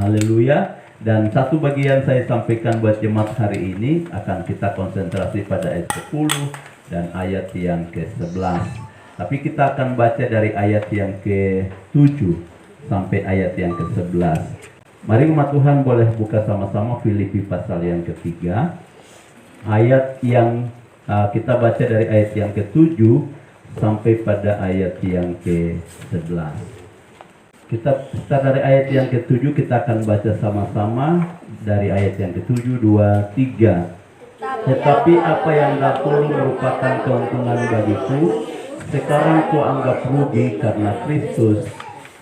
Haleluya. Dan satu bagian saya sampaikan buat jemaat hari ini akan kita konsentrasi pada ayat 10 dan ayat yang ke-11. Tapi kita akan baca dari ayat yang ke-7 sampai ayat yang ke-11. Mari umat Tuhan boleh buka sama-sama Filipi pasal yang ketiga. Ayat yang kita baca dari ayat yang ke-7 sampai pada ayat yang ke-11. Kita start dari ayat yang ke-7, kita akan baca sama-sama dari ayat yang ke-7, 2, 3. Tetapi apa yang dahulu merupakan keuntungan bagiku, sekarang kuanggap rugi karena Kristus.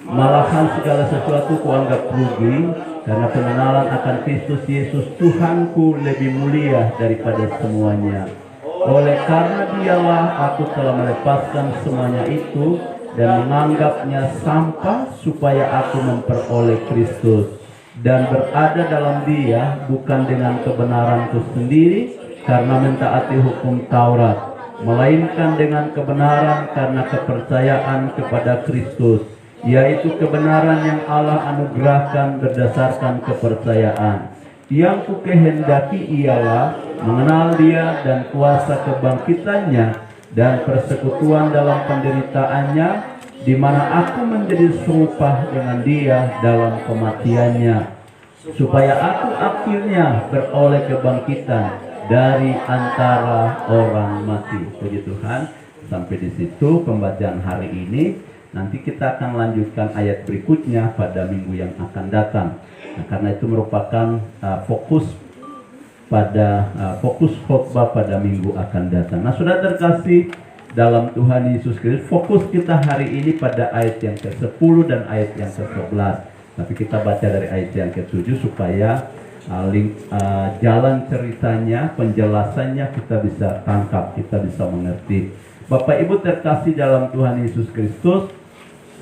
Malahan segala sesuatu kuanggap rugi karena pengenalan akan Kristus Yesus Tuhanku lebih mulia daripada semuanya. Oleh karena dialah aku telah melepaskan semuanya itu dan menganggapnya sampah supaya aku memperoleh Kristus dan berada dalam Dia bukan dengan kebenaranku sendiri karena mentaati hukum Taurat, melainkan dengan kebenaran karena kepercayaan kepada Kristus, yaitu kebenaran yang Allah anugerahkan berdasarkan kepercayaan. Yang kukehendaki ialah mengenal Dia dan kuasa kebangkitannya dan persekutuan dalam penderitaannya, di mana aku menjadi serupa dengan Dia dalam kematiannya, supaya aku akhirnya beroleh kebangkitan dari antara orang mati. Puji Tuhan. Sampai di situ pembacaan hari ini. Nanti kita akan lanjutkan ayat berikutnya pada minggu yang akan datang. Nah, karena itu merupakan fokus khotbah pada minggu akan datang. Nah, sudah terkasih dalam Tuhan Yesus Kristus, fokus kita hari ini pada ayat yang ke-10 dan ayat yang ke-11. Tapi kita baca dari ayat yang ke-7 supaya jalan ceritanya, penjelasannya kita bisa tangkap, kita bisa mengerti. Bapak Ibu terkasih dalam Tuhan Yesus Kristus,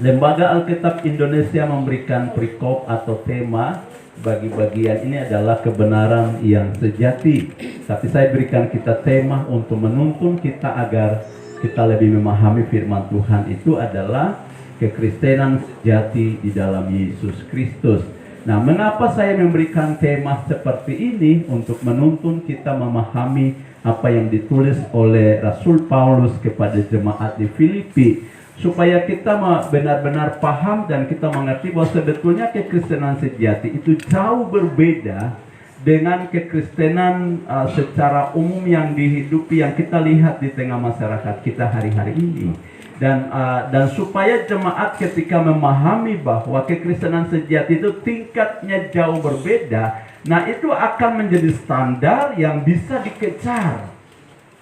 Lembaga Alkitab Indonesia memberikan perikop atau tema bagi bagian ini adalah kebenaran yang sejati. Tapi saya berikan kita tema untuk menuntun kita agar kita lebih memahami firman Tuhan itu adalah kekristenan sejati di dalam Yesus Kristus. Nah, mengapa saya memberikan tema seperti ini? Untuk menuntun kita memahami apa yang ditulis oleh Rasul Paulus kepada jemaat di Filipi, supaya kita benar-benar paham dan kita mengerti bahwa sebetulnya kekristenan sejati itu jauh berbeda dengan kekristenan secara umum yang dihidupi, yang kita lihat di tengah masyarakat kita hari-hari ini. Dan supaya jemaat ketika memahami bahwa kekristenan sejati itu tingkatnya jauh berbeda, nah itu akan menjadi standar yang bisa dikejar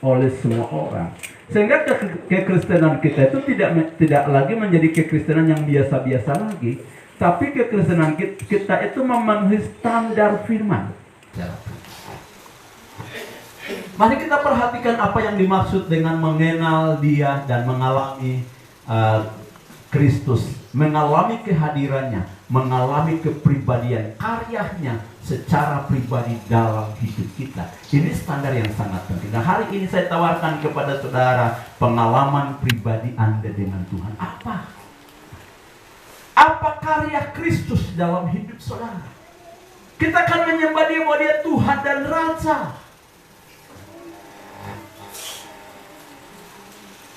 oleh semua orang. Sehingga kekristenan kita itu tidak lagi menjadi kekristenan yang biasa-biasa lagi, tapi kekristenan kita itu memenuhi standar firman. Mari kita perhatikan apa yang dimaksud dengan mengenal Dia dan mengalami Kristus, mengalami kehadirannya, mengalami kepribadian karyanya secara pribadi dalam hidup kita. Ini standar yang sangat penting. Nah, hari ini saya tawarkan kepada saudara pengalaman pribadi Anda dengan Tuhan. Apa karya Kristus dalam hidup saudara? Kita akan menyembah Dia bahwa Dia Tuhan dan Raja.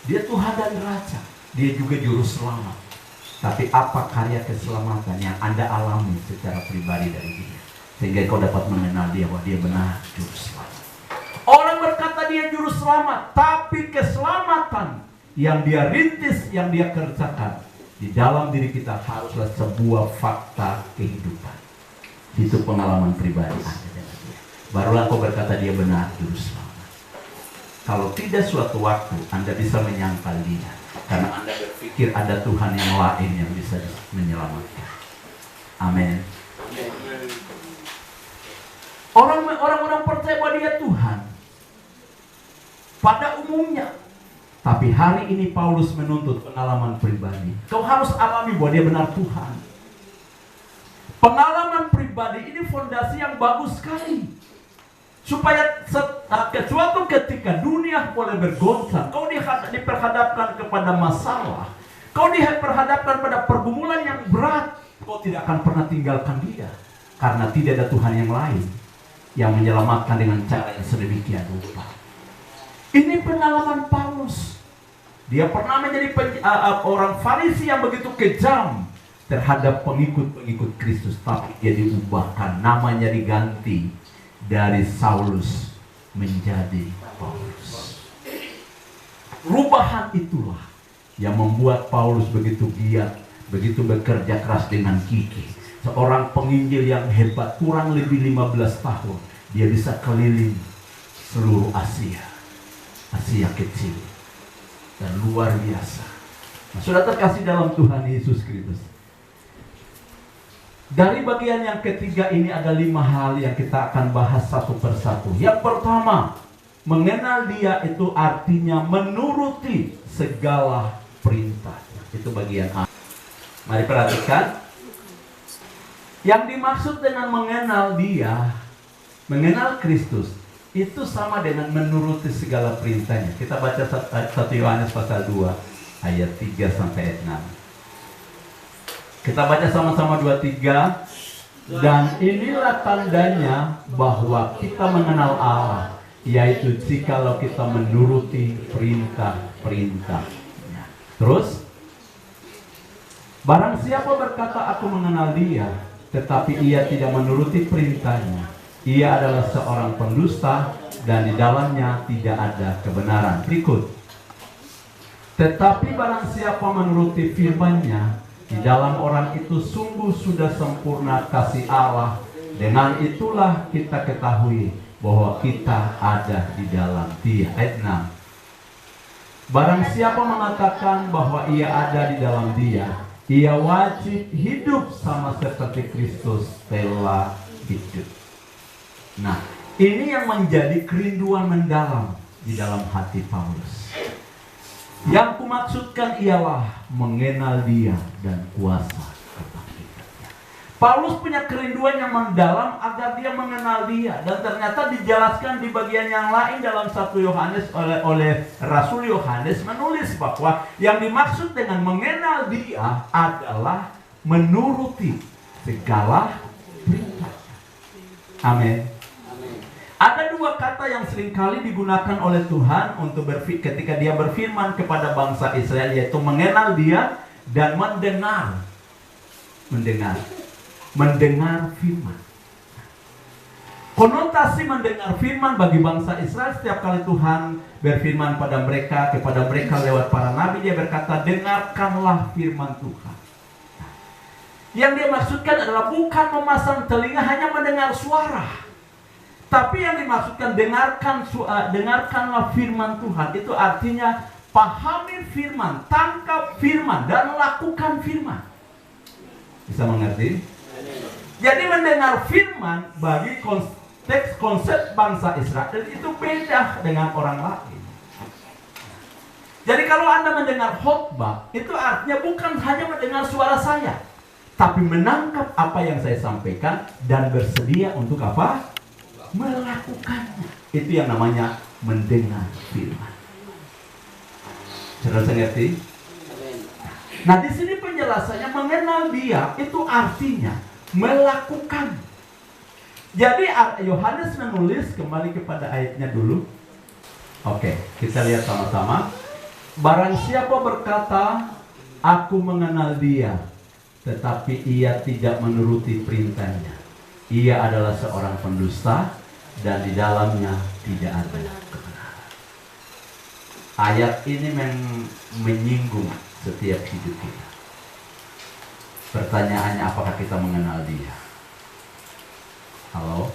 Dia Tuhan dan Raja. Dia juga Juru Selamat. Tapi apa karya keselamatan yang Anda alami secara pribadi dari Dia, sehingga kau dapat mengenal Dia bahwa Dia benar Juru Selamat. Orang berkata Dia Juru Selamat, tapi keselamatan yang Dia rintis, yang Dia kerjakan di dalam diri kita haruslah sebuah fakta kehidupan. Itu pengalaman pribadi Anda dengan Dia. Barulah kau berkata Dia benar Juru Selamat. Kalau tidak, suatu waktu Anda bisa menyangkal Dia, karena Anda berpikir ada Tuhan yang lain yang bisa menyelamatkan. Amin. Orang-orang percaya bahwa Dia Tuhan pada umumnya. Tapi hari ini Paulus menuntut pengalaman pribadi. Kau harus alami bahwa Dia benar Tuhan. Pengalaman pribadi ini fondasi yang bagus sekali. Supaya suatu ketika dunia boleh bergoncang, kau diperhadapkan kepada masalah, kau diperhadapkan pada pergumulan yang berat, kau tidak akan pernah tinggalkan Dia. Karena tidak ada Tuhan yang lain yang menyelamatkan dengan cara yang sedemikian rupa. Ini pengalaman Paulus. Dia pernah menjadi orang Farisi yang begitu kejam terhadap pengikut-pengikut Kristus, tapi dia diubahkan, namanya diganti dari Saulus menjadi Paulus. Perubahan itulah yang membuat Paulus begitu giat, begitu bekerja keras dengan gigih. Seorang penginjil yang hebat, kurang lebih 15 tahun dia bisa keliling seluruh Asia kecil, dan luar biasa. Nah, sudah terkasih dalam Tuhan Yesus Kristus. Dari bagian yang ketiga ini ada 5 hal yang kita akan bahas satu persatu. Yang pertama, mengenal Dia itu artinya menuruti segala perintah. Itu bagian A. Mari perhatikan. Yang dimaksud dengan mengenal Dia, mengenal Kristus, itu sama dengan menuruti segala perintahnya. Kita baca 1 Yohanes pasal 2 ayat 3 sampai ayat 6. Kita baca sama-sama 2-3. Dan inilah tandanya bahwa kita mengenal Allah, yaitu jikalau kita menuruti perintah-perintahnya. Terus, barang siapa berkata aku mengenal Dia, tetapi ia tidak menuruti perintahnya, ia adalah seorang pendusta dan di dalamnya tidak ada kebenaran. Berikut. Tetapi barang siapa menuruti firman-Nya, di dalam orang itu sungguh sudah sempurna kasih Allah. Dengan itulah kita ketahui bahwa kita ada di dalam Dia. Ayat 6. Barang siapa mengatakan bahwa ia ada di dalam Dia, ia wajib hidup sama seperti Kristus telah hidup. Nah, ini yang menjadi kerinduan mendalam di dalam hati Paulus. Yang kumaksudkan ialah mengenal Dia dan kuasa kebangkitannya. Paulus punya kerinduan yang mendalam agar dia mengenal Dia, dan ternyata dijelaskan di bagian yang lain dalam 1 Yohanes oleh Rasul Yohanes menulis bahwa yang dimaksud dengan mengenal Dia adalah menuruti segala perintahnya. Amin. Ada 2 kata yang seringkali digunakan oleh Tuhan untuk ketika Dia berfirman kepada bangsa Israel, yaitu mengenal Dia dan mendengar firman. Konotasi mendengar firman bagi bangsa Israel, setiap kali Tuhan berfirman kepada mereka lewat para nabi, Dia berkata, dengarkanlah firman Tuhan. Yang Dia maksudkan adalah bukan memasang telinga hanya mendengar suara, tapi yang dimaksudkan dengarkanlah firman Tuhan. Itu artinya pahami firman, tangkap firman, dan lakukan firman. Bisa mengerti? Jadi mendengar firman bagi konteks konsep bangsa Israel itu beda dengan orang lain. Jadi kalau Anda mendengar khotbah, itu artinya bukan hanya mendengar suara saya, tapi menangkap apa yang saya sampaikan dan bersedia untuk apa? Melakukannya. Itu yang namanya mendengar firman. Saudara mengerti? Nah, di sini penjelasannya mengenal Dia itu artinya melakukan. Jadi Yohanes menulis, kembali kepada ayatnya dulu. Oke, kita lihat sama-sama. Barang siapa berkata aku mengenal Dia, tetapi ia tidak menuruti perintahnya, ia adalah seorang pendusta dan di dalamnya tidak ada kebenaran. Ayat ini menyinggung setiap hidup kita. Pertanyaannya, apakah kita mengenal Dia? Halo?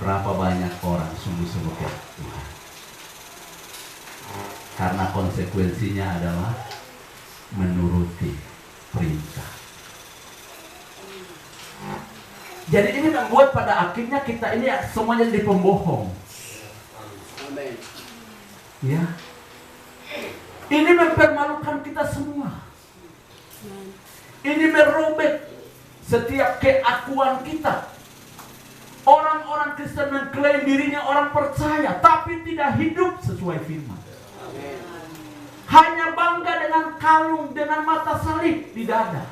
Berapa banyak orang sungguh-sungguh ke Tuhan? Karena konsekuensinya adalah menuruti perintah. Jadi ini membuat pada akhirnya kita ini semuanya jadi pembohong. Amin. Ya. Ini mempermalukan kita semua. Ini merobek setiap keakuan kita. Orang-orang Kristen mengklaim dirinya orang percaya, tapi tidak hidup sesuai firman. Hanya bangga dengan kalung, dengan mata salib di dada.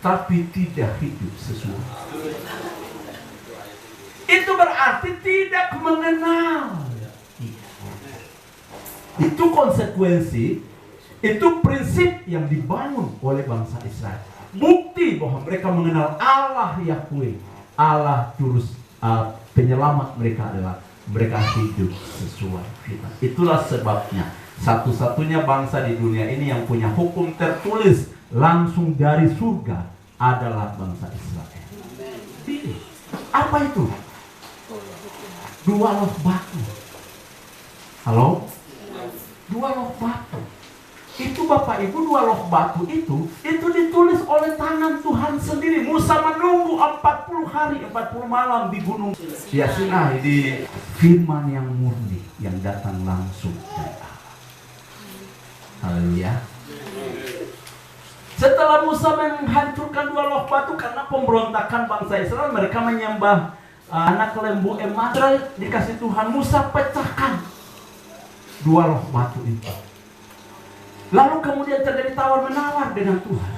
tapi tidak hidup sesuai. Itu berarti tidak mengenal. Itu konsekuensi, itu prinsip yang dibangun oleh bangsa Israel. Bukti bahwa mereka mengenal Allah Yahweh, Allah Juru penyelamat mereka adalah mereka hidup sesuai firman. Itulah sebabnya satu-satunya bangsa di dunia ini yang punya hukum tertulis langsung dari surga adalah bangsa Israel. Apa itu? Dua loh batu. Halo? Dua loh batu. Itu Bapak Ibu, dua loh batu itu ditulis oleh tangan Tuhan sendiri. Musa menunggu 40 hari, 40 malam di gunung Sinai, di firman yang murni yang datang langsung dari Allah. Haleluya. Setelah Musa menghancurkan dua loh batu karena pemberontakan bangsa Israel, mereka menyembah anak lembu emas. Dikasih Tuhan, Musa pecahkan dua loh batu itu. Lalu kemudian terjadi tawar-menawar dengan Tuhan.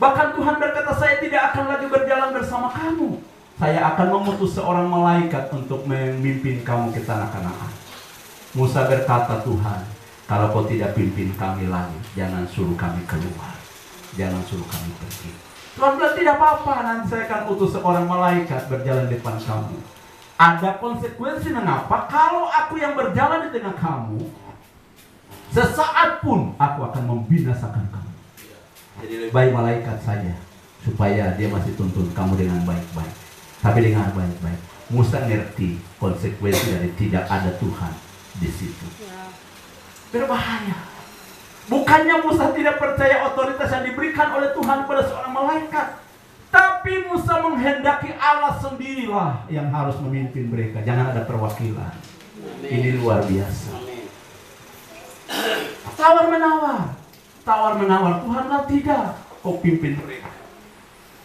Bahkan Tuhan berkata, saya tidak akan lagi berjalan bersama kamu. Saya akan mengutus seorang malaikat untuk memimpin kamu ke tanah Kanaan. Musa berkata, Tuhan, kalau kau tidak pimpin kami lagi, jangan suruh kami keluar. Jangan suruh kami pergi. Tuhan bilang, tidak apa-apa, nanti saya akan utus seorang malaikat berjalan di depan kamu. Ada konsekuensi mengapa kalau aku yang berjalan di tengah kamu, sesaat pun aku akan membinasakan kamu. Jadi lebih baik malaikat saja, supaya dia masih tuntun kamu dengan baik-baik. Tapi dengan baik-baik. Musa ngerti konsekuensi dari tidak ada Tuhan di situ. Berbahaya. Bukannya Musa tidak percaya otoritas yang diberikan oleh Tuhan kepada seorang malaikat, tapi Musa menghendaki Allah sendirilah yang harus memimpin mereka. Jangan ada perwakilan. Ini luar biasa. Tawar-menawar. Tawar-menawar. Tuhan bilang, tidak, kau pimpin mereka.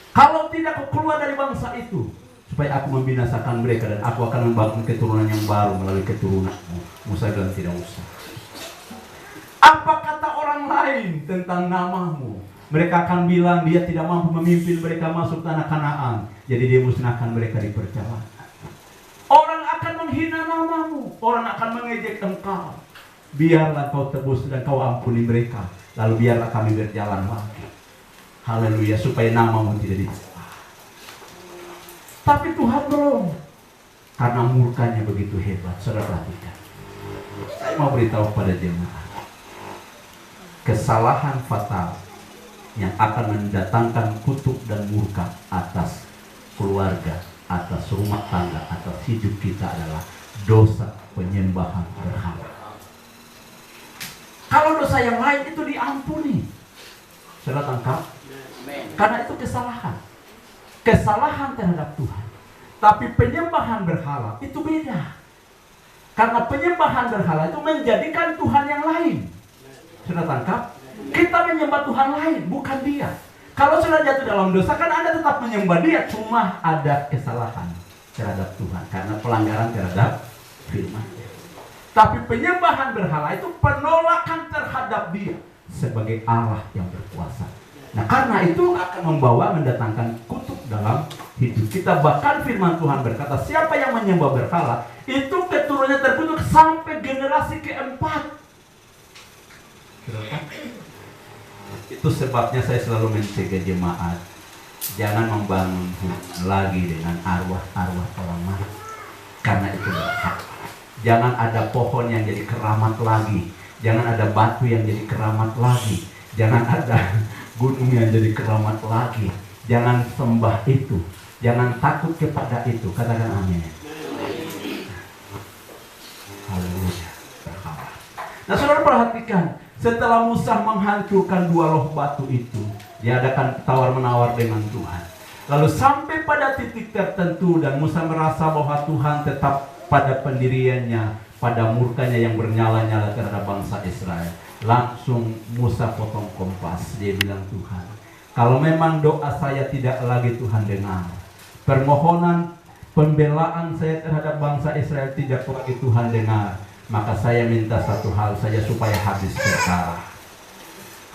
Kalau tidak, kau keluar dari bangsa itu, supaya aku membinasakan mereka dan aku akan membangun keturunan yang baru melalui keturunanmu. Musa bilang, tidak usah. Apa kata orang lain tentang namamu? Mereka akan bilang dia tidak mampu memimpin mereka masuk tanah Kanaan. Jadi dia musnahkan mereka di perjalanan. Orang akan menghina namamu. Orang akan mengejek engkau. Biarlah kau tebus dan kau ampuni mereka. Lalu biarlah kami berjalan lagi. Haleluya, supaya namamu tidak dicela. Tapi Tuhan belum. Karena murkanya begitu hebat. Saudara perhatikan. Saya mau beritahu pada jemaat. Kesalahan fatal yang akan mendatangkan kutuk dan murka atas keluarga, atas rumah tangga, atas hidup kita adalah dosa penyembahan berhala. Kalau dosa yang lain itu diampuni, saudara tangkap? Karena itu kesalahan. Kesalahan terhadap Tuhan. Tapi penyembahan berhala itu beda. Karena penyembahan berhala itu menjadikan Tuhan yang lain. Sudah tangkap? Kita menyembah Tuhan lain, bukan dia. Kalau sudah jatuh dalam dosa, kan Anda tetap menyembah dia. Cuma ada kesalahan terhadap Tuhan. Karena pelanggaran terhadap firman. Tapi penyembahan berhala itu penolakan terhadap dia sebagai Allah yang berkuasa. Nah, karena itu akan mendatangkan kutuk dalam hidup kita. Bahkan firman Tuhan berkata, siapa yang menyembah berhala, itu keturunannya terkutuk sampai generasi keempat. Itu sebabnya saya selalu mencegah jemaat, jangan membangun lagi dengan arwah-arwah orang mati. Karena itu berhak. Jangan ada pohon yang jadi keramat lagi. Jangan ada batu yang jadi keramat lagi. Jangan ada gunung yang jadi keramat lagi. Jangan sembah itu. Jangan takut kepada itu. Katakan amin. Haleluya. Nah, saudara perhatikan. Setelah Musa menghancurkan dua loh batu itu, diadakan tawar-menawar dengan Tuhan. Lalu sampai pada titik tertentu dan Musa merasa bahwa Tuhan tetap pada pendiriannya, pada murkanya yang bernyala-nyala terhadap bangsa Israel. Langsung Musa potong kompas. Dia bilang, Tuhan, kalau memang doa saya tidak lagi Tuhan dengar, permohonan pembelaan saya terhadap bangsa Israel tidak lagi Tuhan dengar, maka saya minta satu hal saja supaya habis perkara.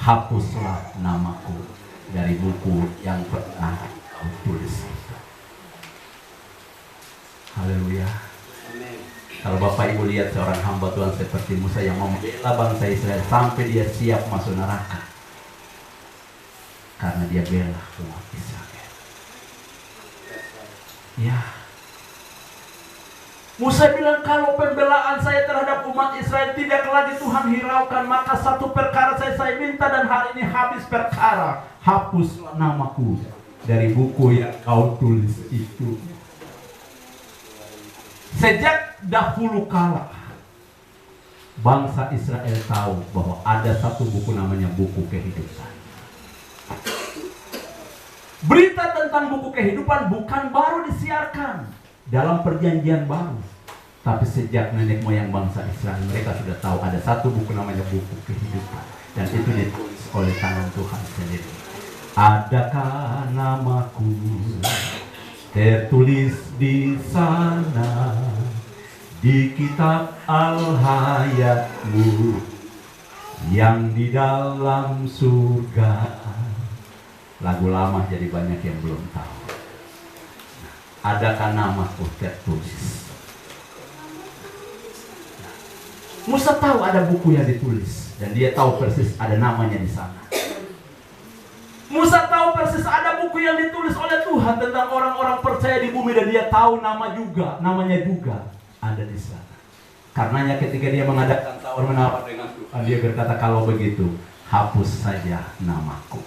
Hapuslah namaku dari buku yang pernah kau tulis. Haleluya. Kalau Bapak Ibu lihat seorang hamba Tuhan seperti Musa yang membela bangsa Israel sampai dia siap masuk neraka karena dia bela umat Israel. Ya, Musa bilang, kalau pembelaan saya terhadap umat Israel tidak lagi Tuhan hiraukan, maka satu perkara saya minta, dan hari ini habis perkara. Hapuslah namaku dari buku yang kau tulis itu. Sejak dahulu kala, bangsa Israel tahu bahwa ada satu buku namanya buku kehidupan. Berita tentang buku kehidupan bukan baru disiarkan dalam perjanjian baru, tapi sejak nenek moyang bangsa Israel, mereka sudah tahu ada satu buku namanya buku kehidupan, dan itu ditulis oleh tangan Tuhan sendiri. Adakah namaku tertulis di sana, di kitab al-hayatmu yang di dalam surga? Lagu lama jadi banyak yang belum tahu. Adakah namaku tertulis? Musa tahu ada buku yang ditulis, dan dia tahu persis ada namanya di sana. Musa tahu persis ada buku yang ditulis oleh Tuhan tentang orang-orang percaya di bumi, dan dia tahu namanya juga ada di sana. Karenanya ketika dia mengadakan tawar-menawar dengan Tuhan, dia berkata, kalau begitu hapus saja namaku.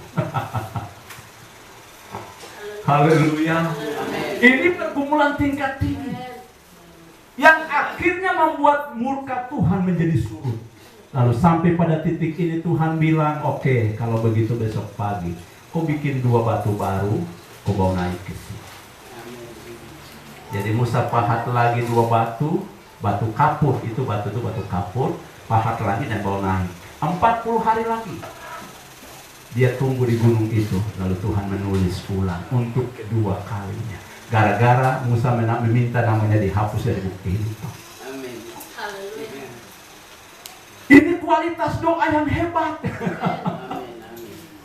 Haleluya. Ini pergumulan tingkat tinggi yang akhirnya membuat murka Tuhan menjadi surut. Lalu sampai pada titik ini Tuhan bilang, oke, kalau begitu besok pagi kau bikin 2 batu baru, kau bawa naik ke sini. Jadi Musa pahat lagi 2 batu kapur, itu batu kapur, pahat lagi dan bawa naik. 40 hari lagi dia tunggu di gunung itu, lalu Tuhan menulis ulang untuk kedua kalinya. Gara-gara Musa meminta namanya dihapus dari buku ini. Amin. Ini kualitas doa yang hebat.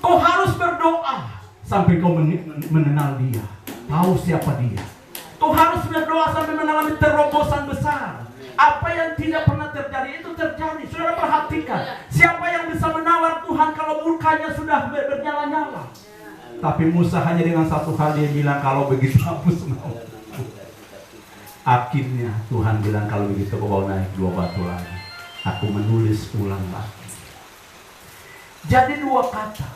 Kau harus berdoa sampai kau mengenal dia, tahu siapa dia. Kau harus berdoa sampai mengalami terobosan besar. Apa yang tidak pernah terjadi itu terjadi. Saudara perhatikan, siapa yang bisa menawar Tuhan kalau murkanya sudah bernyala-nyala? Tapi Musa hanya dengan satu hal dia bilang, kalau begitu hapus namaku. Akhirnya Tuhan bilang, kalau begitu kau bawa naik 2 batu lagi, aku menulis ulang lagi. Jadi 2 kata,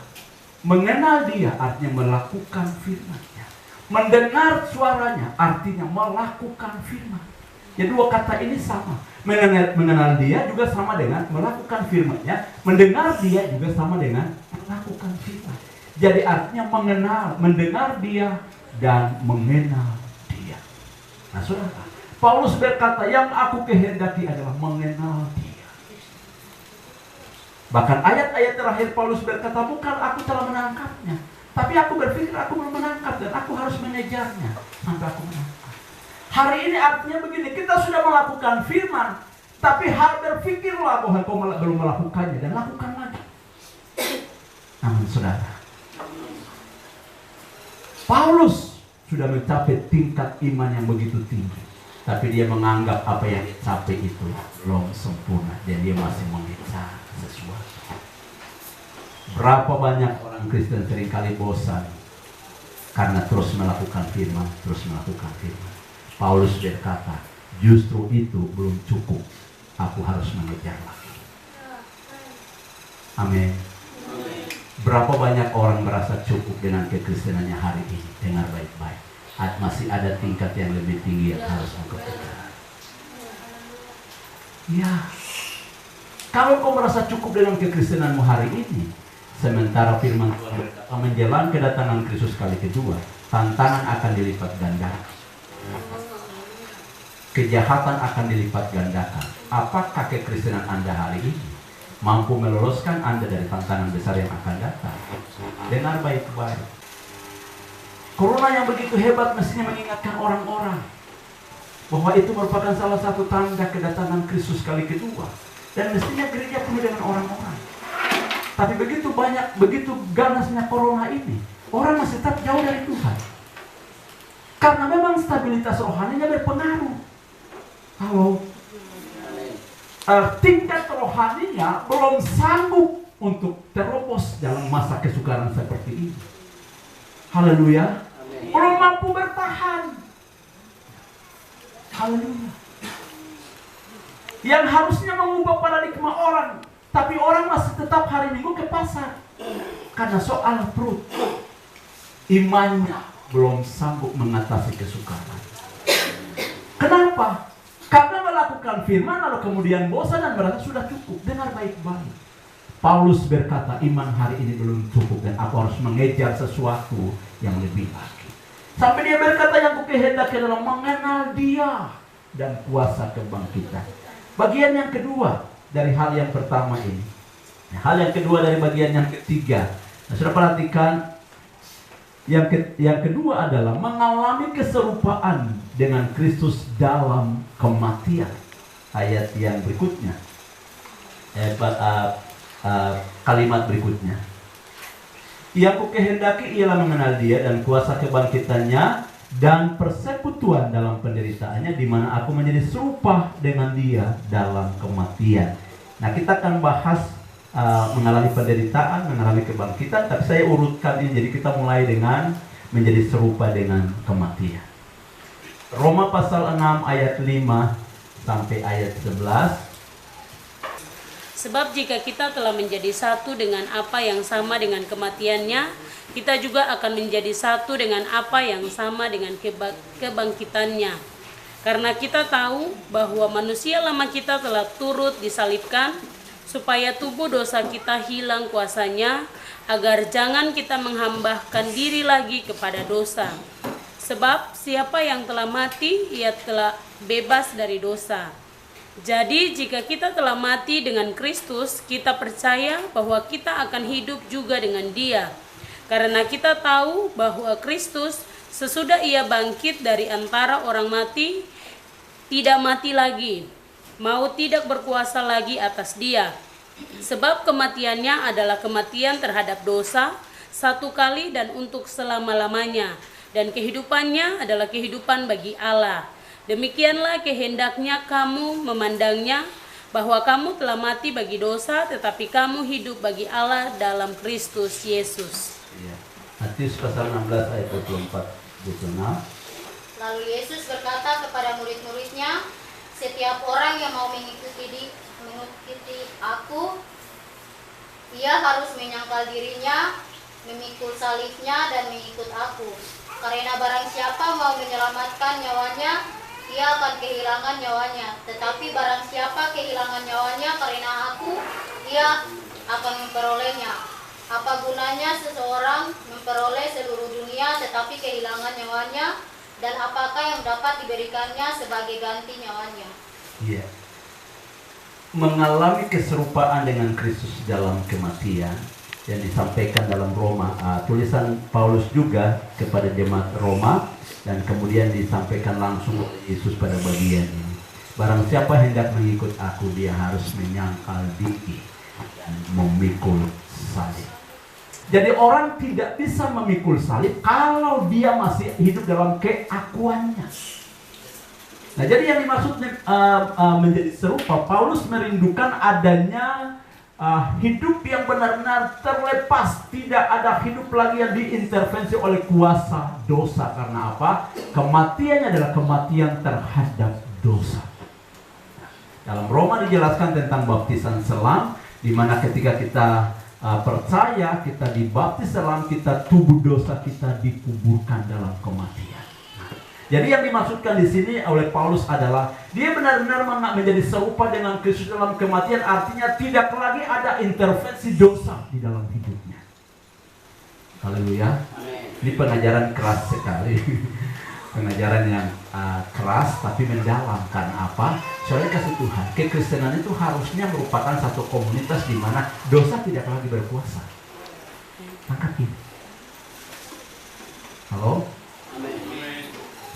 mengenal dia artinya melakukan firman-Nya, mendengar suaranya artinya melakukan firman. Jadi 2 kata ini sama. Mengenal dia juga sama dengan melakukan firman-Nya, mendengar dia juga sama dengan melakukan firman. Jadi artinya mengenal, mendengar dia, dan mengenal dia. Nah saudara, Paulus berkata, yang aku kehendaki adalah mengenal dia. Bahkan ayat-ayat terakhir Paulus berkata, bukan aku telah menangkapnya, tapi aku berpikir aku belum menangkap, dan aku harus mengejarnya sampai aku menangkap. Hari ini artinya begini, kita sudah melakukan firman, tapi berpikirlah bahwa kau belum melakukannya, dan lakukan lagi. Namun saudara, Paulus sudah mencapai tingkat iman yang begitu tinggi, tapi dia menganggap apa yang dicapai itu belum sempurna, dan dia masih mengejar sesuatu. Berapa banyak orang Kristen seringkali bosan karena terus melakukan firman, Paulus berkata, justru itu belum cukup, aku harus mengejar lagi. Amin. Berapa banyak orang merasa cukup dengan kekristenannya hari ini? Dengar baik-baik, masih ada tingkat yang lebih tinggi yang harus engkau kejar. Ya, kalau kau merasa cukup dengan kekristenanmu hari ini, sementara firman Tuhan berkata, menjelang kedatangan Kristus kali kedua, tantangan akan dilipat gandakan, kejahatan akan dilipat gandakan. Apakah kekristenan Anda hari ini mampu meloloskan Anda dari tantangan besar yang akan datang? Dengar baik-baik. Corona yang begitu hebat mestinya mengingatkan orang-orang bahwa itu merupakan salah satu tanda kedatangan Kristus kali kedua, dan mestinya gereja penuh dengan orang-orang. Tapi begitu ganasnya corona ini, orang masih tetap jauh dari Tuhan. Karena memang stabilitas rohaninya berpengaruh. Kalau tingkat rohaninya belum sanggup untuk terobos dalam masa kesukaran seperti ini. Haleluya. Belum mampu bertahan. Haleluya. Yang harusnya mengubah paradigma orang, tapi orang masih tetap hari Minggu ke pasar. Karena soal perut, imannya belum sanggup mengatasi kesukaran. Kenapa? Karena melakukan firman lalu kemudian bosan dan merasa sudah cukup. Dengar baik-baik. Paulus berkata, iman hari ini belum cukup dan aku harus mengejar sesuatu yang lebih lagi. Sampai dia berkata, yang kukehendaki adalah mengenal Dia dan kuasa kebangkitan. Bagian yang kedua dari hal yang pertama ini. Hal yang kedua dari bagian yang ketiga. Nah, sudah perhatikan, yang kedua adalah mengalami keserupaan dengan Kristus dalam kematian. Ayat yang berikutnya. Kalimat berikutnya. Yang kukehendaki ialah mengenal Dia dan kuasa kebangkitannya dan persekutuan dalam penderitaannya, di mana aku menjadi serupa dengan Dia dalam kematian. Nah, kita akan bahas mengalami penderitaan, mengalami kebangkitan, tapi saya urutkan ini. Jadi kita mulai dengan menjadi serupa dengan kematian. Roma pasal 6 ayat 5 sampai ayat 11. Sebab jika kita telah menjadi satu dengan apa yang sama dengan kematiannya, kita juga akan menjadi satu dengan apa yang sama dengan kebangkitannya. Karena kita tahu bahwa manusia lama kita telah turut disalibkan, supaya tubuh dosa kita hilang kuasanya, agar jangan kita menghambahkan diri lagi kepada dosa. Sebab siapa yang telah mati, ia telah bebas dari dosa. Jadi jika kita telah mati dengan Kristus, kita percaya bahwa kita akan hidup juga dengan Dia. Karena kita tahu bahwa Kristus sesudah Ia bangkit dari antara orang mati, tidak mati lagi, maut tidak berkuasa lagi atas Dia. Sebab kematiannya adalah kematian terhadap dosa, satu kali dan untuk selama-lamanya. Dan kehidupannya adalah kehidupan bagi Allah. Demikianlah kehendaknya kamu memandangnya, bahwa kamu telah mati bagi dosa, tetapi kamu hidup bagi Allah dalam Kristus Yesus. Ya. Matius pasal 16 ayat 24. Lalu Yesus berkata kepada murid-muridnya, setiap orang yang mau mengikuti aku, ia harus menyangkal dirinya, memikul salibnya dan mengikut aku. Karena barang siapa mau menyelamatkan nyawanya, ia akan kehilangan nyawanya. Tetapi barang siapa kehilangan nyawanya karena aku, ia akan memperolehnya. Apa gunanya seseorang memperoleh seluruh dunia tetapi kehilangan nyawanya? Dan apakah yang dapat diberikannya sebagai ganti nyawanya? Iya. Mengalami keserupaan dengan Kristus dalam kematian yang disampaikan dalam Roma, tulisan Paulus juga kepada jemaat Roma, dan kemudian disampaikan langsung oleh Yesus pada bagian ini. Barang siapa hendak mengikut aku, dia harus menyangkal diri dan memikul salib. Jadi orang tidak bisa memikul salib kalau dia masih hidup dalam keakuannya. Nah, jadi yang dimaksud menjadi serupa, Paulus merindukan adanya hidup yang benar-benar terlepas, tidak ada hidup lagi yang diintervensi oleh kuasa dosa. Karena apa? Kematiannya adalah kematian terhadap dosa. Dalam Roma dijelaskan tentang baptisan selam, di mana ketika kita percaya, kita dibaptis selam, kita tubuh dosa kita dikuburkan dalam kematian. Jadi yang dimaksudkan di sini oleh Paulus adalah dia benar-benar menjadi serupa dengan Kristus dalam kematian, artinya tidak lagi ada intervensi dosa di dalam hidupnya. Haleluya. Ini pengajaran keras sekali. Pengajaran yang keras tapi mendalam. Karena apa? Soalnya kasih Tuhan, kekristenan itu harusnya merupakan satu komunitas di mana dosa tidak lagi berkuasa. Tangkap ini. Halo?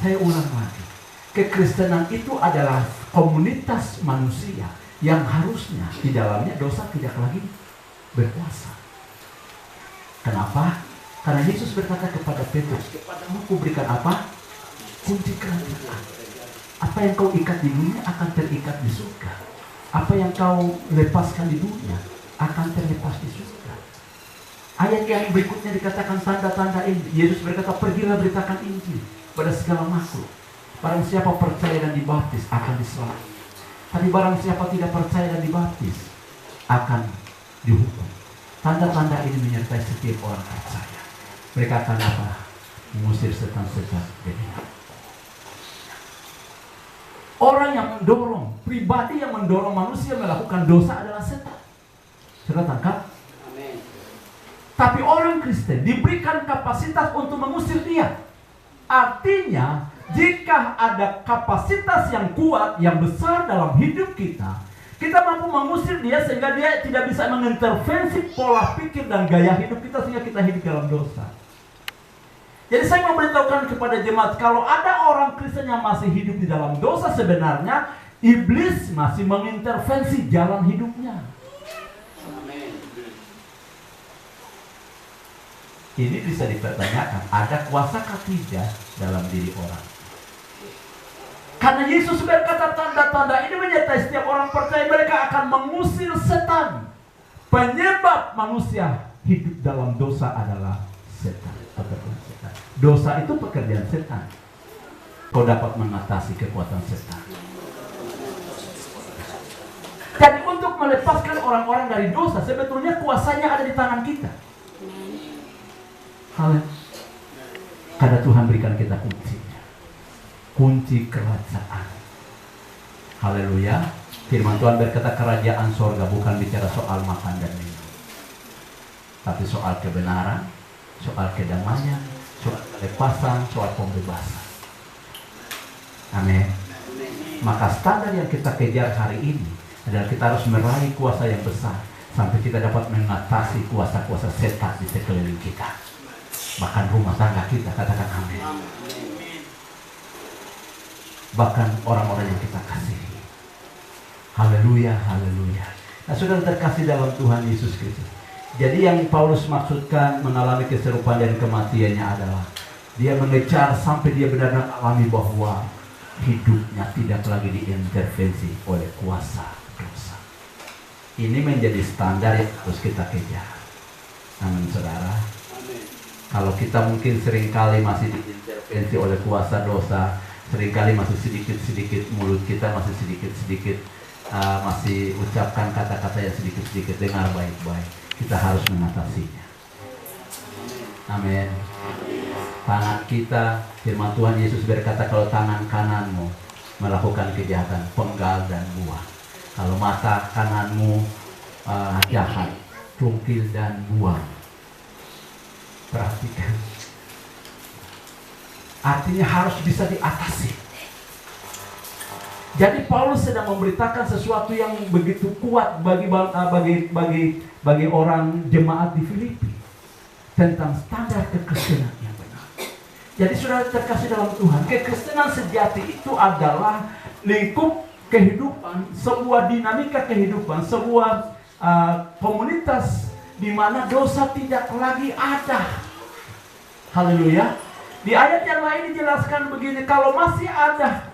Saya ulang lagi, kekristenan itu adalah komunitas manusia yang harusnya di dalamnya dosa tidak lagi berkuasa. Kenapa? Karena Yesus berkata kepada Petrus, kepadamu kuberikan apa? Kunci kerajaan. Apa yang kau ikat di dunia akan terikat di surga. Apa yang kau lepaskan di dunia akan terlepas di surga. Ayat yang berikutnya dikatakan tanda-tanda ini. Yesus berkata, pergilah beritakan Injil pada segala makhluk. Barang siapa percaya dan dibaptis akan diselamatkan. Tapi barang siapa tidak percaya dan dibaptis akan dihukum. Tanda-tanda ini menyertai setiap orang percaya. Mereka akan apa? Mengusir setan-setan dari orang yang mendorong, pribadi yang mendorong manusia melakukan dosa adalah setan. Sudah tangkap? Amin. Tapi orang Kristen diberikan kapasitas untuk mengusir dia. Artinya, jika ada kapasitas yang kuat, yang besar dalam hidup kita, kita mampu mengusir dia sehingga dia tidak bisa mengintervensi pola pikir dan gaya hidup kita sehingga kita hidup dalam dosa. Jadi saya mau beritahukan kepada jemaat, kalau ada orang Kristen yang masih hidup di dalam dosa, sebenarnya iblis masih mengintervensi jalan hidupnya. Amin. Ini bisa dipertanyakan, ada kuasakah tidak dalam diri orang? Karena Yesus berkata tanda-tanda ini menyertai setiap orang percaya, mereka akan mengusir setan. Penyebab manusia hidup dalam dosa adalah setan. Dosa itu pekerjaan setan. Kau dapat mengatasi kekuatan setan. Jadi untuk melepaskan orang-orang dari dosa, sebetulnya kuasanya ada di tangan kita. Karena Tuhan berikan kita kuncinya. Kunci kerajaan. Haleluya. Firman Tuhan berkata kerajaan sorga bukan bicara soal makan dan minum, tapi soal kebenaran, soal kedamaian, soal kelepasan, soal pembebasan. Amin. Maka standar yang kita kejar hari ini adalah kita harus meraih kuasa yang besar sampai kita dapat mengatasi kuasa-kuasa setan di sekeliling kita. Bahkan rumah tangga kita, katakan amin. Bahkan orang-orang yang kita kasihi. Haleluya, haleluya. Nah, saudara terkasih dalam Tuhan Yesus Kristus. Jadi yang Paulus maksudkan mengalami keserupaan dan kematiannya adalah dia mengejar sampai dia benar-benar alami bahwa hidupnya tidak lagi diintervensi oleh kuasa dosa. Ini menjadi standar yang harus kita kejar. Amin, saudara. Kalau kita mungkin seringkali masih diintervensi oleh kuasa dosa, seringkali masih sedikit-sedikit mulut kita masih sedikit-sedikit masih ucapkan kata-kata yang sedikit-sedikit, dengar baik-baik. Kita harus mengatasinya. Amin. Tangan kita, firman Tuhan Yesus berkata kalau tangan kananmu melakukan kejahatan, penggal dan buang. Kalau mata kananmu jahat, cungkil dan buang. Perhatikan. Artinya harus bisa diatasi. Jadi Paulus sedang memberitakan sesuatu yang begitu kuat bagi orang jemaat di Filipi tentang standar kekristenan yang benar. Jadi saudara terkasih dalam Tuhan, kekristenan sejati itu adalah lingkup kehidupan, sebuah dinamika kehidupan, sebuah komunitas di mana dosa tidak lagi ada. Haleluya. Di ayat yang lain dijelaskan begini, kalau masih ada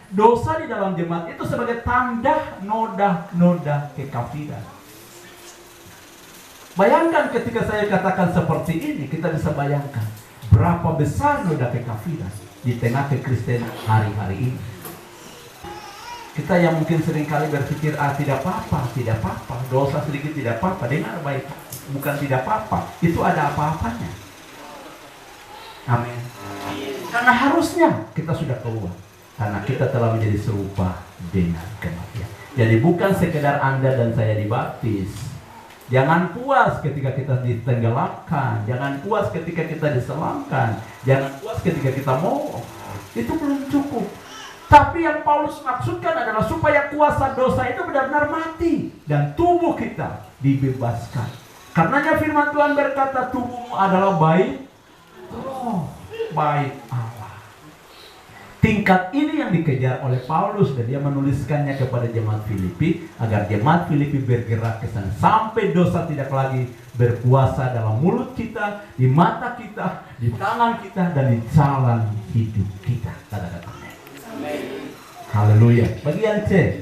dosa di dalam jemaat itu sebagai tanda noda kekafiran. Bayangkan ketika saya katakan seperti ini, kita bisa bayangkan berapa besar noda kekafiran di tengah kekristenan hari-hari ini. Kita yang mungkin seringkali berpikir tidak apa-apa, dosa sedikit tidak apa-apa. Dengar baik, bukan tidak apa-apa, itu ada apa-apanya. Amin. Karena harusnya kita sudah keluar. Karena kita telah menjadi serupa dengan kematian. Jadi bukan sekedar Anda dan saya dibaptis. Jangan puas ketika kita ditenggelamkan. Jangan puas ketika kita diselamkan. Jangan puas ketika kita mau. Itu belum cukup. Tapi yang Paulus maksudkan adalah supaya kuasa dosa itu benar-benar mati. Dan tubuh kita dibebaskan. Karenanya firman Tuhan berkata tubuhmu adalah baik roh, baik Allah. Tingkat ini yang dikejar oleh Paulus, dan dia menuliskannya kepada jemaat Filipi agar jemaat Filipi bergerak ke sana sampai dosa tidak lagi berkuasa dalam mulut kita, di mata kita, di tangan kita, dan di jalan hidup kita. Kata-kata Amin. haleluya. Bagian C,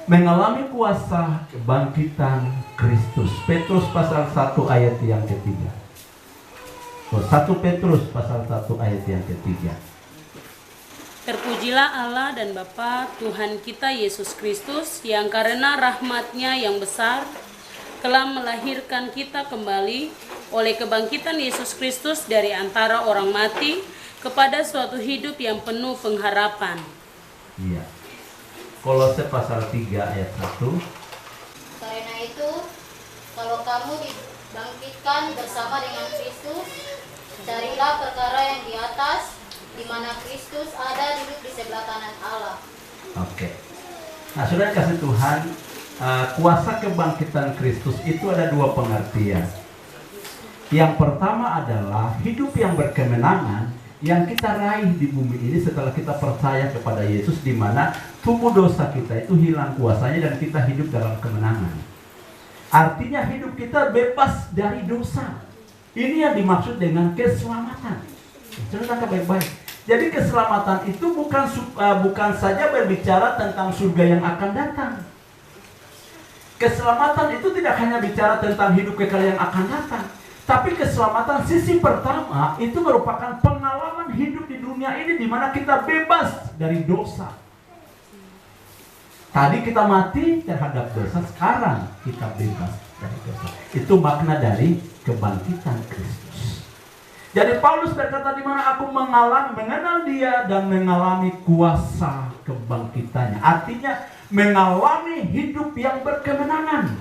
mengalami kuasa kebangkitan Kristus. Petrus pasal 1 ayat yang ketiga. 1 Petrus pasal 1 ayat yang ketiga. Terpujilah Allah dan Bapa Tuhan kita Yesus Kristus, yang karena rahmat-Nya yang besar telah melahirkan kita kembali oleh kebangkitan Yesus Kristus dari antara orang mati kepada suatu hidup yang penuh pengharapan. Iya. Kolose pasal 3 ayat 1. Karena itu, kalau kamu dibangkitkan bersama dengan Kristus, carilah perkara yang di atas, di mana Kristus ada duduk di sebelah kanan Allah. Oke. Nah, saudara kasih Tuhan, kuasa kebangkitan Kristus itu ada dua pengertian. Yang pertama adalah hidup yang berkemenangan yang kita raih di bumi ini setelah kita percaya kepada Yesus, di mana tubuh dosa kita itu hilang kuasanya dan kita hidup dalam kemenangan. Artinya hidup kita bebas dari dosa. Ini yang dimaksud dengan keselamatan. Saudara tangkap baik-baik. Jadi keselamatan itu bukan saja berbicara tentang surga yang akan datang. Keselamatan itu tidak hanya bicara tentang hidup kekal yang akan datang, tapi keselamatan sisi pertama itu merupakan pengalaman hidup di dunia ini di mana kita bebas dari dosa. Tadi kita mati terhadap dosa, sekarang kita bebas dari dosa. Itu makna dari kebangkitan Kristus. Jadi Paulus berkata, di mana aku mengenal Dia dan mengalami kuasa kebangkitannya. Artinya mengalami hidup yang berkemenangan,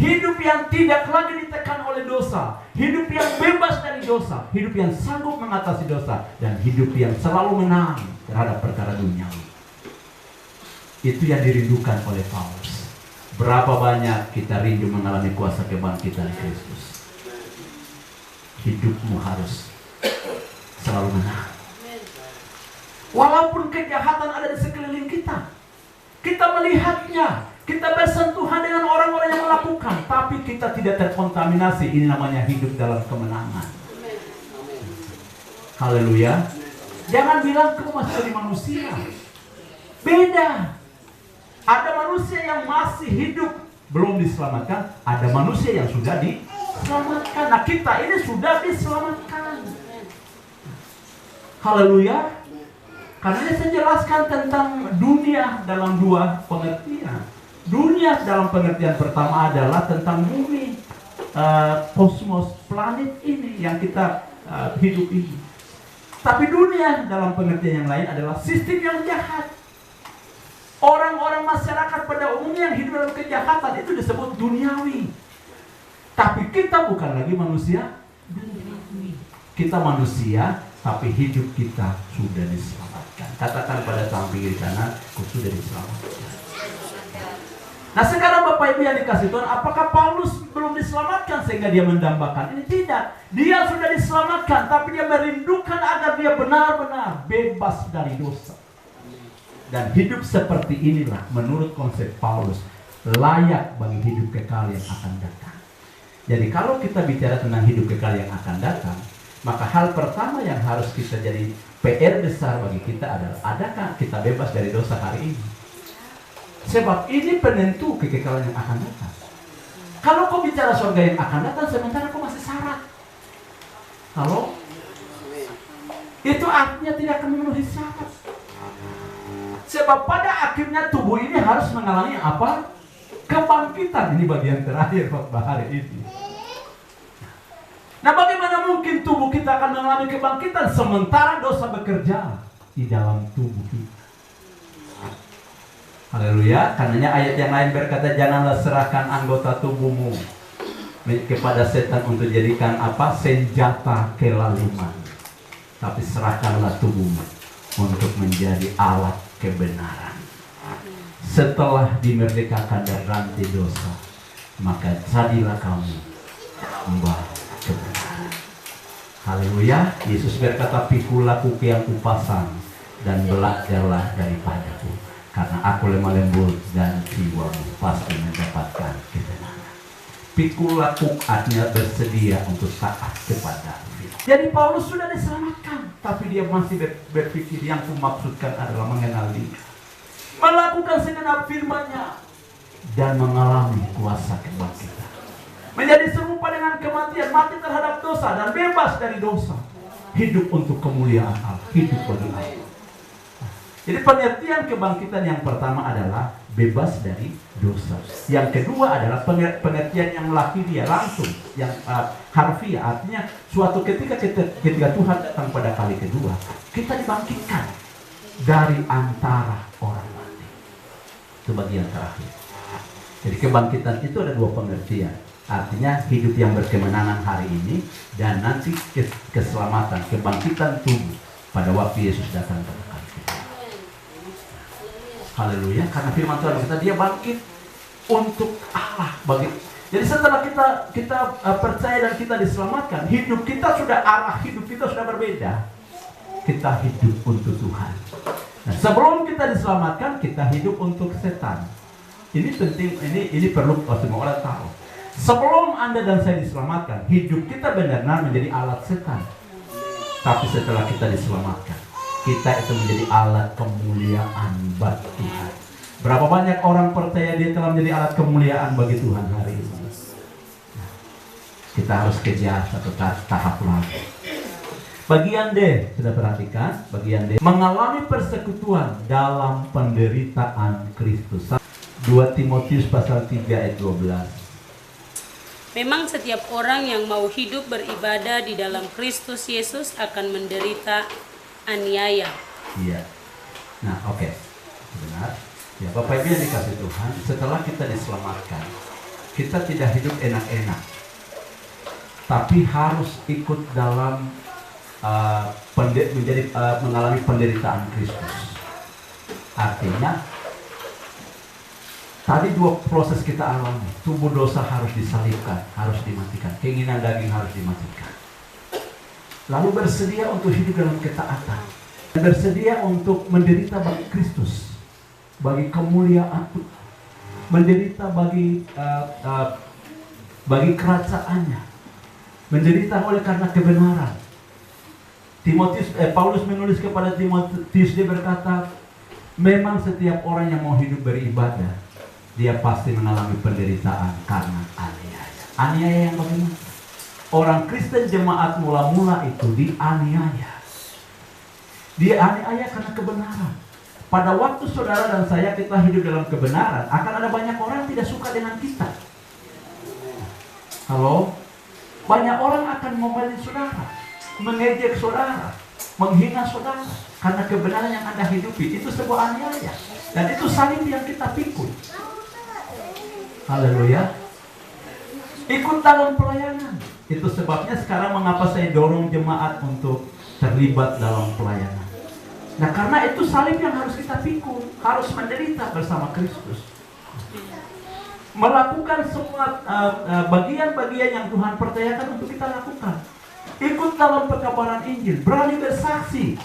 hidup yang tidak lagi ditekan oleh dosa, hidup yang bebas dari dosa, hidup yang sanggup mengatasi dosa, dan hidup yang selalu menang terhadap perkara duniawi. Itu yang dirindukan oleh Paulus. Berapa banyak kita rindu mengalami kuasa kebangkitan Kristus. Hidupmu harus selalu menang. Walaupun kejahatan ada di sekeliling kita, kita melihatnya, kita bersentuhan dengan orang-orang yang melakukan, tapi kita tidak terkontaminasi. Ini namanya hidup dalam kemenangan. Haleluya. Jangan bilang kamu masih jadi manusia. Beda. Ada manusia yang masih hidup belum diselamatkan, ada manusia yang sudah diselamatkan. Nah, kita ini sudah diselamatkan. Haleluya. Karena saya jelaskan tentang dunia dalam dua pengertian. Dunia dalam pengertian pertama adalah tentang bumi, kosmos, planet ini yang kita hidup ini. Tapi dunia dalam pengertian yang lain adalah sistem yang jahat. Orang-orang masyarakat pada umumnya yang hidup dalam kejahatan itu disebut duniawi. Tapi kita bukan lagi manusia duniawi. Kita manusia, tapi hidup kita sudah diselamatkan. Katakan pada samping kiri kanan, aku sudah diselamatkan. Nah, sekarang Bapak Ibu yang dikasih Tuhan, apakah Paulus belum diselamatkan sehingga dia mendambakan? Ini tidak. Dia sudah diselamatkan, tapi dia merindukan agar dia benar-benar bebas dari dosa. Dan hidup seperti inilah menurut konsep Paulus layak bagi hidup kekal yang akan datang. Jadi kalau kita bicara tentang hidup kekal yang akan datang, maka hal pertama yang harus kita jadi PR besar bagi kita adalah, adakah kita bebas dari dosa hari ini? Sebab ini penentu kekekalan yang akan datang. Kalau kau bicara surga yang akan datang sementara kau masih syarat, halo? Itu artinya tidak akan memenuhi syarat. Sebab pada akhirnya tubuh ini harus mengalami apa? Kebangkitan. Ini bagian terakhir khotbah hari ini. Nah, bagaimana mungkin tubuh kita akan mengalami kebangkitan sementara dosa bekerja di dalam tubuh kita? Haleluya. Karenanya ayat yang lain berkata, janganlah serahkan anggota tubuhmu kepada setan untuk jadikan apa? Senjata kelaliman. Tapi serahkanlah tubuhmu untuk menjadi alat kebenaran. Setelah dimerdekakan dari rantai dosa, maka jadilah kamu hamba kebenaran. Haleluya. Yesus berkata, pikulah kuku yang kupasang dan belajarlah daripadaku, karena aku lemah lembut dan jiwamu pasti mendapatkan ketenangan. Pikul laku artinya bersedia untuk taat kepada firman. Jadi Paulus sudah diselamatkan, tapi dia masih berpikir yang kumaksudkan adalah mengenal dia, melakukan segenap firman-Nya, dan mengalami kuasa kebangkitan. Menjadi serupa dengan kematian, mati terhadap dosa dan bebas dari dosa. Hidup untuk kemuliaan Allah, hidup bagi Allah. Jadi pengertian kebangkitan yang pertama adalah bebas dari dosa. Yang kedua adalah pengertian yang lahiriah langsung, yang harfiah, artinya suatu ketika Tuhan datang pada kali kedua, kita dibangkitkan dari antara orang mati. Itu bagian terakhir. Jadi kebangkitan itu ada dua pengertian. Artinya hidup yang berkemenangan hari ini, dan nanti keselamatan, kebangkitan tubuh pada waktu Yesus datang pada kali kedua. Haleluya, karena firman Tuhan kita dia bangkit untuk Allah. Jadi setelah kita percaya dan kita diselamatkan, hidup kita sudah, arah hidup kita sudah berbeda. Kita hidup untuk Tuhan. Nah, sebelum kita diselamatkan, kita hidup untuk setan. Ini penting, ini perlu semua orang tahu. Sebelum Anda dan saya diselamatkan, hidup kita benar-benar menjadi alat setan. Tapi setelah kita diselamatkan, kita itu menjadi alat kemuliaan bagi Tuhan. Berapa banyak orang percaya dia telah menjadi alat kemuliaan bagi Tuhan hari ini? Nah, kita harus kejar satu tahap lagi. Bagian D, sudah perhatikan? Bagian D, mengalami persekutuan dalam penderitaan Kristus. 2 Timotius pasal 3 ayat 12. Memang setiap orang yang mau hidup beribadah di dalam Kristus Yesus akan menderita aniaya. Iya. Nah, oke. Benar. Ya, Bapak Ibu yang dikasih Tuhan, setelah kita diselamatkan, kita tidak hidup enak-enak. Tapi harus ikut dalam mengalami penderitaan Kristus. Artinya tadi dua proses kita alami. Tubuh dosa harus disalibkan, harus dimatikan. Keinginan daging harus dimatikan. Lalu bersedia untuk hidup dalam ketaatan. Dan bersedia untuk menderita bagi Kristus, bagi kemuliaan, menderita bagi kerajaannya, menderita oleh karena kebenaran. Paulus menulis kepada Timotius, dia berkata, memang setiap orang yang mau hidup beribadah, dia pasti mengalami penderitaan karena aniaya. Aniaya yang bagaimana? Orang Kristen jemaat mula-mula itu dianiaya. Dianiaya karena kebenaran. Pada waktu saudara dan saya kita hidup dalam kebenaran, akan ada banyak orang tidak suka dengan kita. Halo? Banyak orang akan membeli saudara, mengejek saudara, menghina saudara karena kebenaran yang Anda hidupi. Itu sebuah aniaya. Dan itu salib yang kita pikul. Haleluya. Ikut dalam pelayanan. Itu sebabnya sekarang mengapa saya dorong jemaat untuk terlibat dalam pelayanan. Nah, karena itu salib yang harus kita pikul, harus menderita bersama Kristus. Melakukan semua bagian-bagian yang Tuhan percayakan untuk kita lakukan. Ikut dalam pekabaran Injil, berani bersaksi.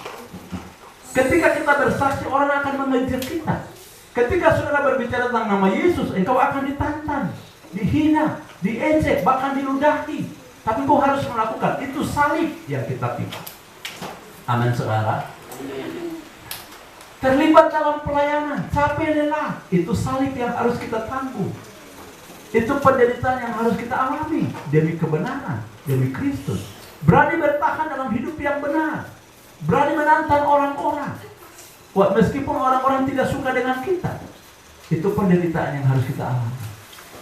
Ketika kita bersaksi, orang akan mengejar kita. Ketika saudara berbicara tentang nama Yesus, engkau akan ditantang, dihina, diejek, bahkan diludahi. Tapi engkau harus melakukan. Itu salib yang kita pikul. Amin, saudara. Terlibat dalam pelayanan, capek lelah, itu salib yang harus kita tanggung. Itu penderitaan yang harus kita alami demi kebenaran, demi Kristus. Berani bertahan dalam hidup yang benar, berani menantang orang-orang. Meskipun orang-orang tidak suka dengan kita, itu penderitaan yang harus kita alami.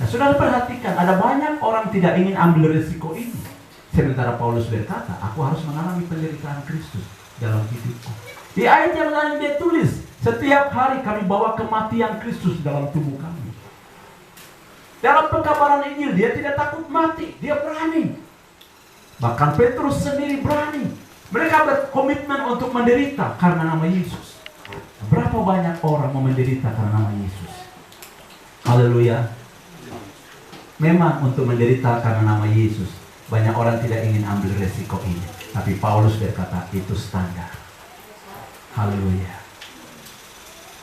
Nah, saudara perhatikan, ada banyak orang tidak ingin ambil risiko ini. Sementara Paulus berkata, aku harus mengalami penderitaan Kristus dalam hidupku. Di ayat yang lain dia tulis, setiap hari kami bawa kematian Kristus dalam tubuh kami. Dalam pekabaran Injil dia tidak takut mati, dia berani. Bahkan Petrus sendiri berani. Mereka berkomitmen untuk menderita karena nama Yesus. Berapa banyak orang mau menderita karena nama Yesus? Haleluya. Memang untuk menderita karena nama Yesus, banyak orang tidak ingin ambil resiko ini. Tapi Paulus berkata, itu standar. Haleluya.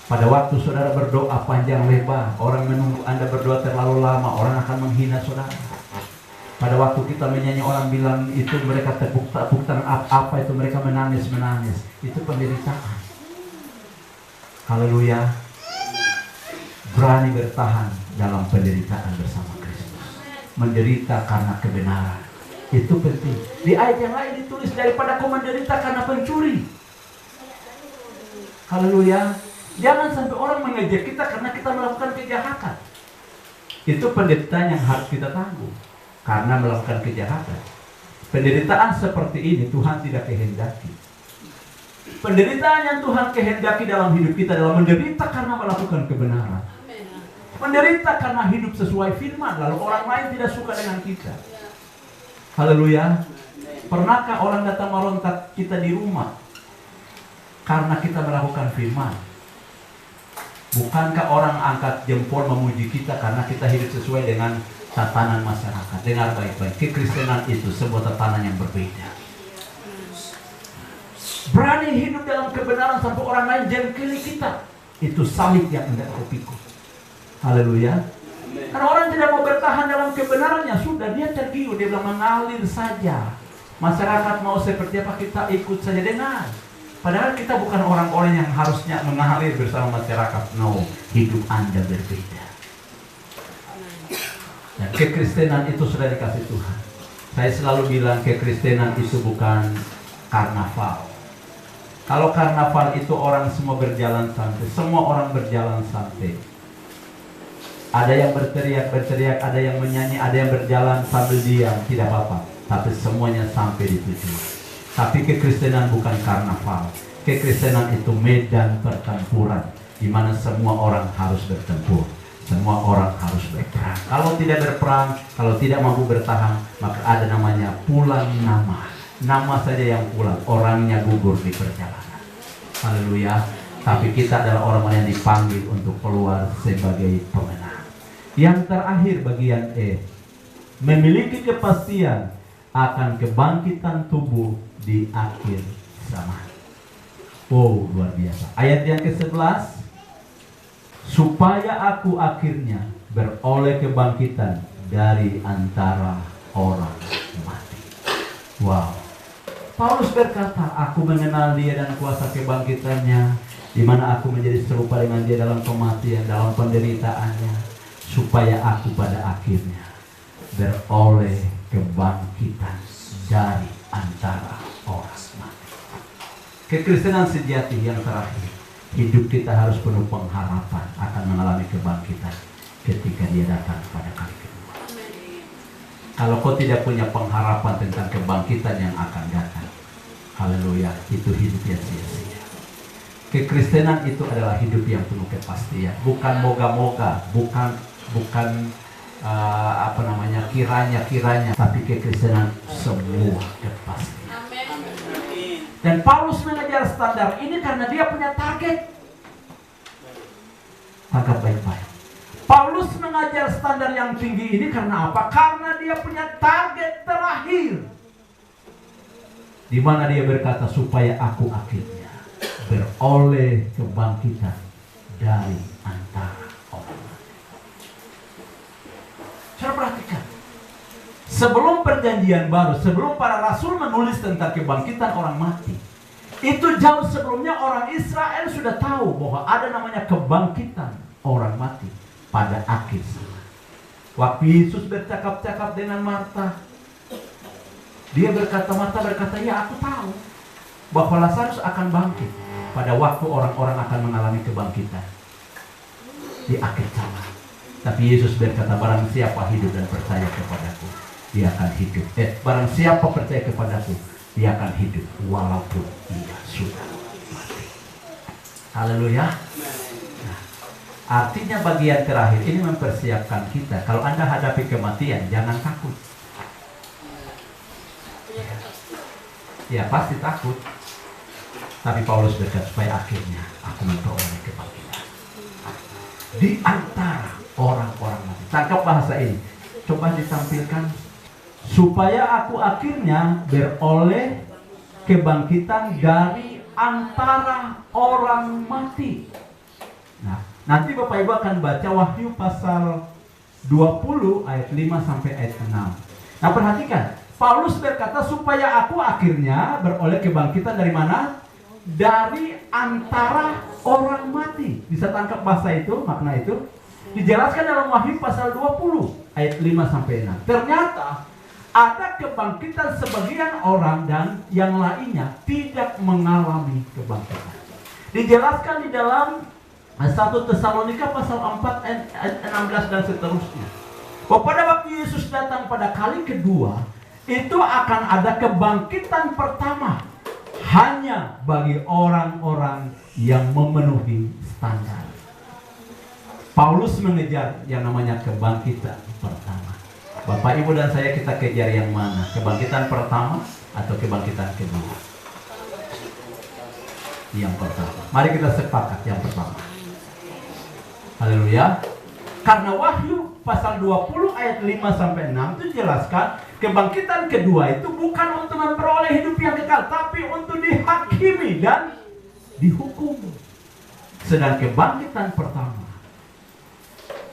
Pada waktu saudara berdoa panjang lebar, orang menunggu Anda berdoa terlalu lama, orang akan menghina saudara. Pada waktu kita menyanyi, orang bilang itu mereka tepuk tangan apa itu, mereka menangis. Itu penderitaan. Haleluya. Berani bertahan dalam penderitaan bersama Kristus. Menderita karena kebenaran. Itu penting. Di ayat yang lain ditulis, daripada kau menderita karena pencuri. Haleluya. Jangan sampai orang mengejek kita karena kita melakukan kejahatan. Itu penderitaan yang harus kita tanggung karena melakukan kejahatan. Penderitaan seperti ini Tuhan tidak kehendaki. Penderitaan yang Tuhan kehendaki dalam hidup kita adalah menderita karena melakukan kebenaran. Menderita karena hidup sesuai firman, lalu orang lain tidak suka dengan kita. Haleluya. Pernahkah orang datang merontak kita di rumah karena kita melakukan firman? Bukankah orang angkat jempol memuji kita karena kita hidup sesuai dengan tatanan masyarakat? Dengar baik-baik, kekristenan itu sebuah tatanan yang berbeda. Berani hidup dalam kebenaran sampai orang lain jengkeli kita. Itu salib yang hendak kau pikul. Haleluya. Karena orang tidak mau bertahan dalam kebenarannya, sudah dia tergiur, dia bilang mengalir saja. Masyarakat mau seperti apa kita ikut saja. Dengar. Padahal kita bukan orang-orang yang harusnya mengalir bersama masyarakat. No, hidup Anda berbeda. Dan kekristenan itu sudah dikasih Tuhan. Saya selalu bilang kekristenan itu bukan karnaval. Kalau karnaval itu orang semua berjalan santai, semua orang berjalan santai. Ada yang berteriak, ada yang menyanyi, ada yang berjalan sambil diam, tidak apa-apa. Tapi semuanya sampai di tujuan. Tapi kekristenan bukan karnaval. Kekristenan itu medan pertempuran, di mana semua orang harus bertempur. Semua orang harus berperang. Kalau tidak berperang, kalau tidak mampu bertahan, maka ada namanya pulang nama. Nama saja yang pulang, orangnya gugur di perjalanan. Haleluya. Tapi kita adalah orang-orang yang dipanggil untuk keluar sebagai pemenang. Yang terakhir bagian E, memiliki kepastian akan kebangkitan tubuh di akhir zaman. Oh, luar biasa. Ayat yang ke-11, supaya aku akhirnya beroleh kebangkitan dari antara orang mati. Wow. Paulus berkata, aku mengenal dia dan kuasa kebangkitannya, di mana aku menjadi serupa dengan dia dalam kematian, dalam penderitaannya, supaya aku pada akhirnya beroleh kebangkitan dari antara orang mati. Kekristenan sejati yang terakhir, hidup kita harus penuh pengharapan akan mengalami kebangkitan ketika dia datang pada kali kedua. Kalau kau tidak punya pengharapan tentang kebangkitan yang akan datang, haleluya, itu hidup yang sia-sia. Kekristenan itu adalah hidup yang penuh kepastian, bukan moga-moga, bukan kiranya, tapi kekristenan semua kepastian. Dan Paulus mengejar standar ini karena dia punya target. Tangkap baik-baik. Paulus mengajar standar yang tinggi ini karena apa? Karena dia punya target terakhir, di mana dia berkata, supaya aku akhirnya beroleh kebangkitan dari antara orang mati. Saya perhatikan, sebelum perjanjian baru, sebelum para rasul menulis tentang kebangkitan orang mati, itu jauh sebelumnya orang Israel sudah tahu bahwa ada namanya kebangkitan orang mati pada akhir zaman. Waktu Yesus bercakap-cakap dengan Marta, dia berkata, Marta berkata, ya aku tahu bahwa Lazarus akan bangkit pada waktu orang-orang akan mengalami kebangkitan di akhir zaman. Tapi Yesus berkata, barang siapa hidup dan percaya kepadaku, dia akan hidup. Barang siapa percaya kepadaku, dia akan hidup walaupun ia sudah mati. Haleluya. Nah, artinya bagian terakhir ini mempersiapkan kita. Kalau Anda hadapi kematian, jangan takut. Ya pasti takut. Tapi Paulus berkata, supaya akhirnya aku memperoleh kebangkitan di antara orang-orang mati. Tangkap bahasa ini. Coba ditampilkan. Supaya aku akhirnya beroleh kebangkitan dari antara orang mati. Nah, nanti Bapak Ibu akan baca Wahyu pasal 20 ayat 5 sampai ayat 6. Nah, perhatikan, Paulus berkata supaya aku akhirnya beroleh kebangkitan dari mana? Dari antara orang mati. Bisa tangkap bahasa itu, makna itu? Dijelaskan dalam Wahyu pasal 20 ayat 5 sampai 6. Ternyata ada kebangkitan sebagian orang dan yang lainnya tidak mengalami kebangkitan. Dijelaskan di dalam 1 Tesalonika pasal 4 ayat 16 dan seterusnya. Bahwa pada waktu Yesus datang pada kali kedua, itu akan ada kebangkitan pertama hanya bagi orang-orang yang memenuhi standar. Paulus mengejar yang namanya kebangkitan pertama. Bapak, Ibu, dan saya, kita kejar yang mana? Kebangkitan pertama atau kebangkitan kedua? Yang pertama. Mari kita sepakat yang pertama. Haleluya. Karena Wahyu pasal 20 ayat 5 sampai 6 itu jelaskan kebangkitan kedua itu bukan untuk memperoleh hidup yang kekal, tapi untuk dihakimi dan dihukum. Sedang kebangkitan pertama,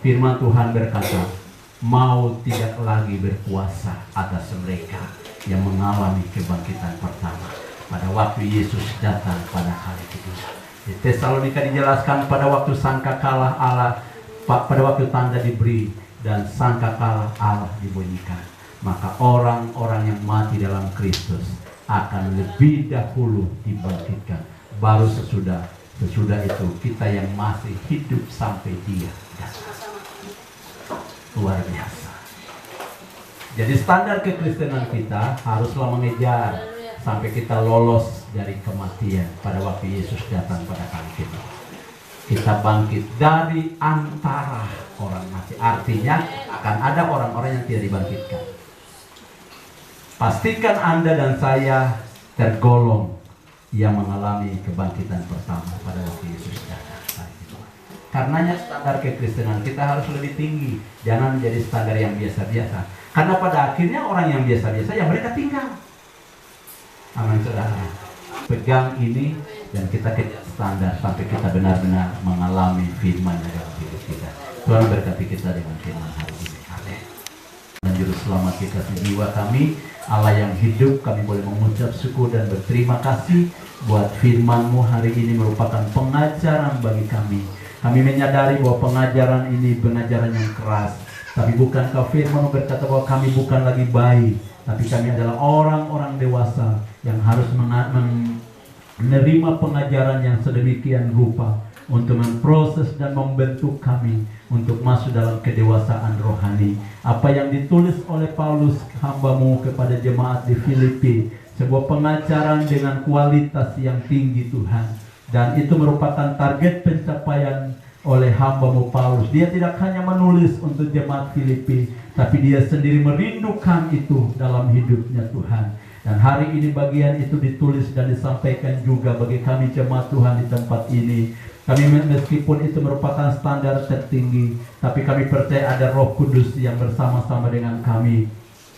firman Tuhan berkata, maut tidak lagi berkuasa atas mereka yang mengalami kebangkitan pertama pada waktu Yesus datang pada kali kedua. Di Tesalonika dijelaskan pada waktu sangkakala Allah, pada waktu tanda diberi dan sangkakala Allah dibunyikan, maka orang-orang yang mati dalam Kristus akan lebih dahulu dibangkitkan. Baru sesudah itu kita yang masih hidup sampai Dia datang. Luar biasa. Jadi standar kekristenan kita haruslah mengejar sampai kita lolos dari kematian pada waktu Yesus datang pada kali kedua. Kita bangkit dari antara orang mati. Artinya akan ada orang-orang yang tidak dibangkitkan. Pastikan Anda dan saya tergolong yang mengalami kebangkitan pertama pada waktu Yesus datang. Karenanya standar kekristenan kita harus lebih tinggi. Jangan menjadi standar yang biasa-biasa. Karena pada akhirnya orang yang biasa-biasa yang mereka tinggal. Amin, saudara. Pegang ini dan kita kejar standar sampai kita benar-benar mengalami firman dalam hidup kita. Tuhan berkati kita dengan firman hari ini. Amin. Dan juru selamat kita jiwa kami, Allah yang hidup, kami boleh mengucap syukur dan berterima kasih buat firman-Mu hari ini merupakan pengajaran bagi kami. Kami menyadari bahwa pengajaran ini pengajaran yang keras. Tapi bukankah firman berkata bahwa kami bukan lagi bayi, tapi kami adalah orang-orang dewasa yang harus menerima pengajaran yang sedemikian rupa untuk memproses dan membentuk kami untuk masuk dalam kedewasaan rohani. Apa yang ditulis oleh Paulus hamba-Mu kepada jemaat di Filipi, sebuah pengajaran dengan kualitas yang tinggi Tuhan. Dan itu merupakan target pencapaian oleh hamba-Mu Paulus. Dia tidak hanya menulis untuk jemaat Filipi, tapi dia sendiri merindukan itu dalam hidupnya Tuhan. Dan hari ini bagian itu ditulis dan disampaikan juga bagi kami jemaat Tuhan di tempat ini. Kami meskipun itu merupakan standar tertinggi, tapi kami percaya ada Roh Kudus yang bersama-sama dengan kami.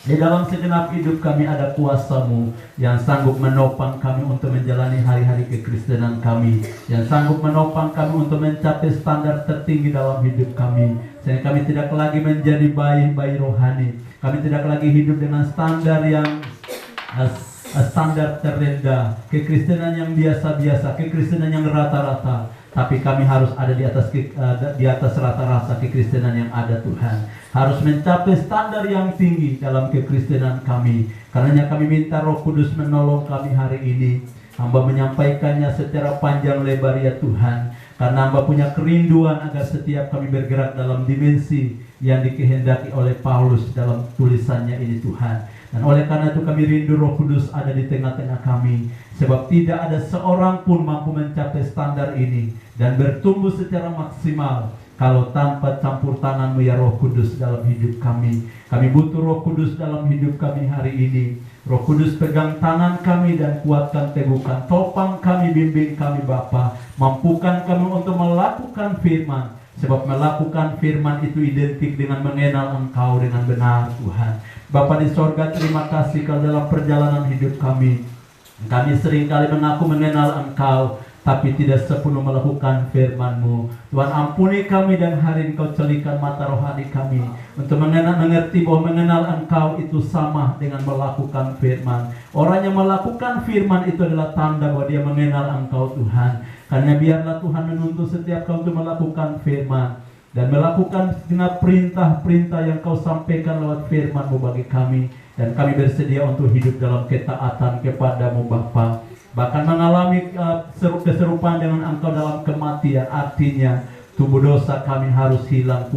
Di dalam segenap hidup kami ada kuasa-Mu yang sanggup menopang kami untuk menjalani hari-hari kekristenan kami, yang sanggup menopang kami untuk mencapai standar tertinggi dalam hidup kami, sehingga kami tidak lagi menjadi bayi-bayi rohani. Kami tidak lagi hidup dengan standar yang standar terendah, kekristenan yang biasa-biasa, kekristenan yang rata-rata. Tapi kami harus ada di atas rata-rata kekristenan yang ada Tuhan. Harus mencapai standar yang tinggi dalam kekristenan kami. Karenanya kami minta Roh Kudus menolong kami hari ini. Hamba menyampaikannya secara panjang lebar ya Tuhan. Karena hamba punya kerinduan agar setiap kami bergerak dalam dimensi yang dikehendaki oleh Paulus dalam tulisannya ini Tuhan. Dan oleh karena itu kami rindu Roh Kudus ada di tengah-tengah kami. Sebab tidak ada seorang pun mampu mencapai standar ini dan bertumbuh secara maksimal kalau tanpa campur tangan-Mu ya Roh Kudus dalam hidup kami. Kami butuh Roh Kudus dalam hidup kami hari ini. Roh Kudus pegang tangan kami dan kuatkan, teguhkan, topang kami, bimbing kami Bapa. Mampukan kami untuk melakukan firman. Sebab melakukan firman itu identik dengan mengenal Engkau dengan benar Tuhan. Bapa di sorga, terima kasih kalau dalam perjalanan hidup kami Kami seringkali mengaku mengenal Engkau, tapi tidak sepenuh melakukan firman-Mu. Tuhan, ampuni kami dan hari ini Kau celikan mata rohani kami untuk mengerti bahwa mengenal Engkau itu sama dengan melakukan firman. Orang yang melakukan firman itu adalah tanda bahwa dia mengenal Engkau, Tuhan. Karena biarlah Tuhan menuntut setiap kau untuk melakukan firman dan melakukan segenap perintah-perintah yang Kau sampaikan lewat firman-Mu bagi kami. Dan kami bersedia untuk hidup dalam ketaatan kepada-Mu Bapa. Bahkan mengalami keserupaan dengan Engkau dalam kematian. Artinya tubuh dosa kami harus hilang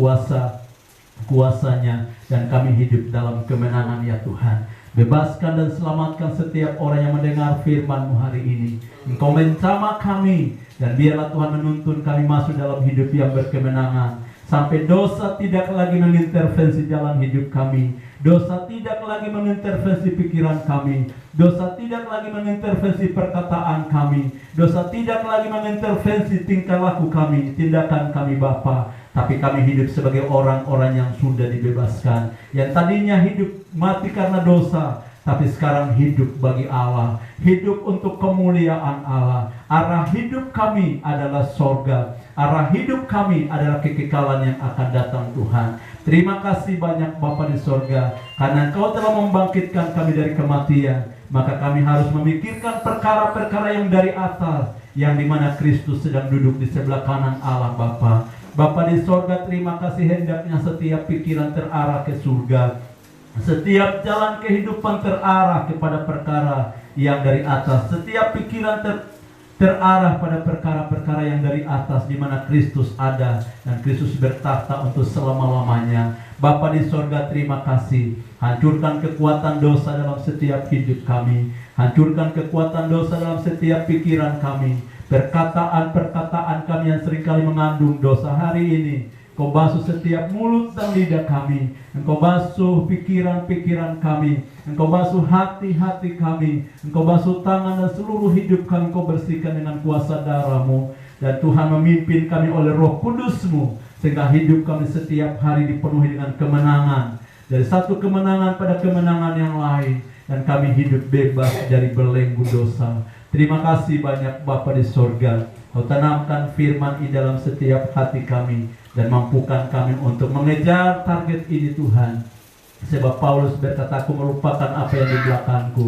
kuasanya, dan kami hidup dalam kemenangan ya Tuhan. Bebaskan dan selamatkan setiap orang yang mendengar firman-Mu hari ini. Engkau menjamah kami, dan biarlah Tuhan menuntun kami masuk dalam hidup yang berkemenangan, sampai dosa tidak lagi mengintervensi jalan hidup kami. Dosa tidak lagi mengintervensi pikiran kami. Dosa tidak lagi mengintervensi perkataan kami. Dosa tidak lagi mengintervensi tingkah laku kami, tindakan kami Bapa. Tapi kami hidup sebagai orang-orang yang sudah dibebaskan. Yang tadinya hidup mati karena dosa, tapi sekarang hidup bagi Allah. Hidup untuk kemuliaan Allah. Arah hidup kami adalah sorga. Arah hidup kami adalah kekekalan yang akan datang Tuhan. Terima kasih banyak Bapa di sorga, karena Engkau telah membangkitkan kami dari kematian. Maka kami harus memikirkan perkara-perkara yang dari atas, yang dimana Kristus sedang duduk di sebelah kanan Allah Bapa. Bapa di sorga, terima kasih hendaknya setiap pikiran terarah ke surga. Setiap jalan kehidupan terarah kepada perkara yang dari atas. Setiap pikiran terarah pada perkara-perkara yang dari atas, di mana Kristus ada dan Kristus bertakhta untuk selama-lamanya. Bapa di sorga, terima kasih. Hancurkan kekuatan dosa dalam setiap hidup kami. Hancurkan kekuatan dosa dalam setiap pikiran kami. Perkataan-perkataan kami yang seringkali mengandung dosa hari ini, Engkau basuh setiap mulut dan lidah kami. Engkau basuh pikiran-pikiran kami. Engkau basuh hati-hati kami. Engkau basuh tangan dan seluruh hidup kami. Engkau bersihkan dengan kuasa darah-Mu. Dan Tuhan memimpin kami oleh Roh Kudus-Mu, sehingga hidup kami setiap hari dipenuhi dengan kemenangan. Dari satu kemenangan pada kemenangan yang lain. Dan kami hidup bebas dari belenggu dosa. Terima kasih banyak Bapa di sorga. Kau tanamkan firman di dalam setiap hati kami, dan mampukan kami untuk mengejar target ini Tuhan. Sebab Paulus berkata, aku melupakan apa yang di belakangku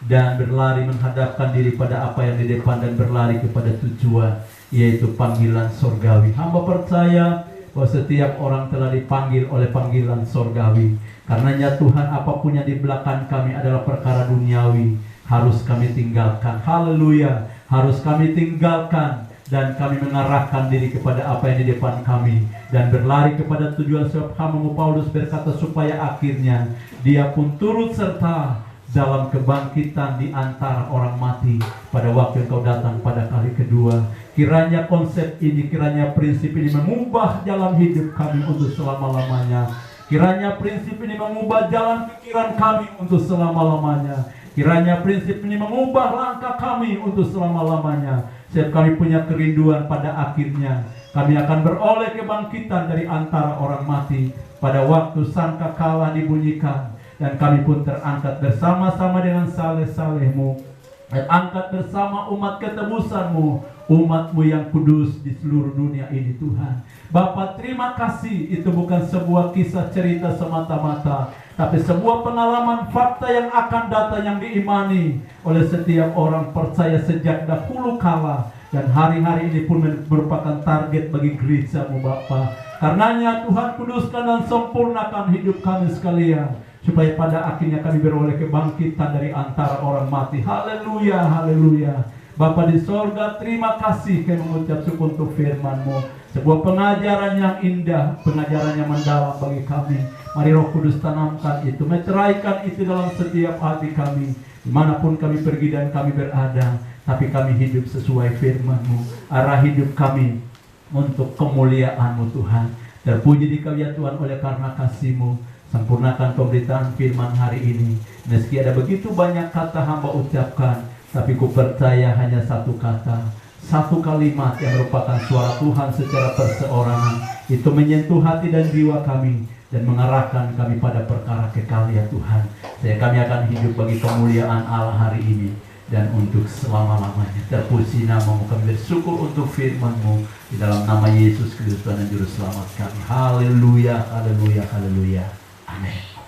dan berlari menghadapkan diri pada apa yang di depan, dan berlari kepada tujuan, yaitu panggilan sorgawi. Hamba percaya bahwa setiap orang telah dipanggil oleh panggilan sorgawi. Karenanya Tuhan, apapun yang di belakang kami adalah perkara duniawi, harus kami tinggalkan. Haleluya, harus kami tinggalkan. Dan kami mengarahkan diri kepada apa yang di depan kami, dan berlari kepada tujuan. Sebab hamba-Mu Paulus berkata, supaya akhirnya dia pun turut serta dalam kebangkitan di antara orang mati pada waktu Engkau datang pada kali kedua. Kiranya konsep ini, kiranya prinsip ini mengubah jalan hidup kami untuk selama-lamanya. Kiranya prinsip ini mengubah jalan pikiran kami untuk selama-lamanya. Kiranya prinsip ini mengubah langkah kami untuk selama-lamanya. Setiap kami punya kerinduan pada akhirnya kami akan beroleh kebangkitan dari antara orang mati pada waktu sangkakala dibunyikan, dan kami pun terangkat bersama-sama dengan saleh-saleh-Mu, dan angkat bersama umat ketebusan-Mu, umat-Mu yang kudus di seluruh dunia ini Tuhan. Bapa, terima kasih. Itu bukan sebuah kisah cerita semata-mata, tapi sebuah pengalaman fakta yang akan datang, yang diimani oleh setiap orang percaya sejak dahulu kala. Dan hari-hari ini pun merupakan target bagi gereja-Mu Bapa. Karenanya Tuhan, kuduskan dan sempurnakan hidup kami sekalian, supaya pada akhirnya kami beroleh kebangkitan dari antara orang mati. Haleluya, haleluya. Bapa di sorga, terima kasih kami mengucap syukur untuk firman-Mu. Sebuah pengajaran yang indah, pengajaran yang mendalam bagi kami. Mari Roh Kudus tanamkan itu, meceraikan itu dalam setiap hati kami, dimanapun kami pergi dan kami berada. Tapi kami hidup sesuai firman-Mu. Arah hidup kami untuk kemuliaan-Mu Tuhan. Terpuji Dikau ya Tuhan oleh karena kasih-Mu. Sempurnakan pemberitaan firman hari ini. Meski ada begitu banyak kata hamba ucapkan, tapi ku percaya hanya satu kata, satu kalimat yang merupakan suara Tuhan secara perseorangan, itu menyentuh hati dan jiwa kami dan mengarahkan kami pada perkara kekal ya Tuhan. Sehingga kami akan hidup bagi kemuliaan Allah hari ini. dan untuk selama-lamanya. Terpuji namamu, kami bersyukur untuk firman-Mu di dalam nama Yesus Kristus Tuhan dan Juru Selamat kami. Haleluya, haleluya, haleluya. Amin.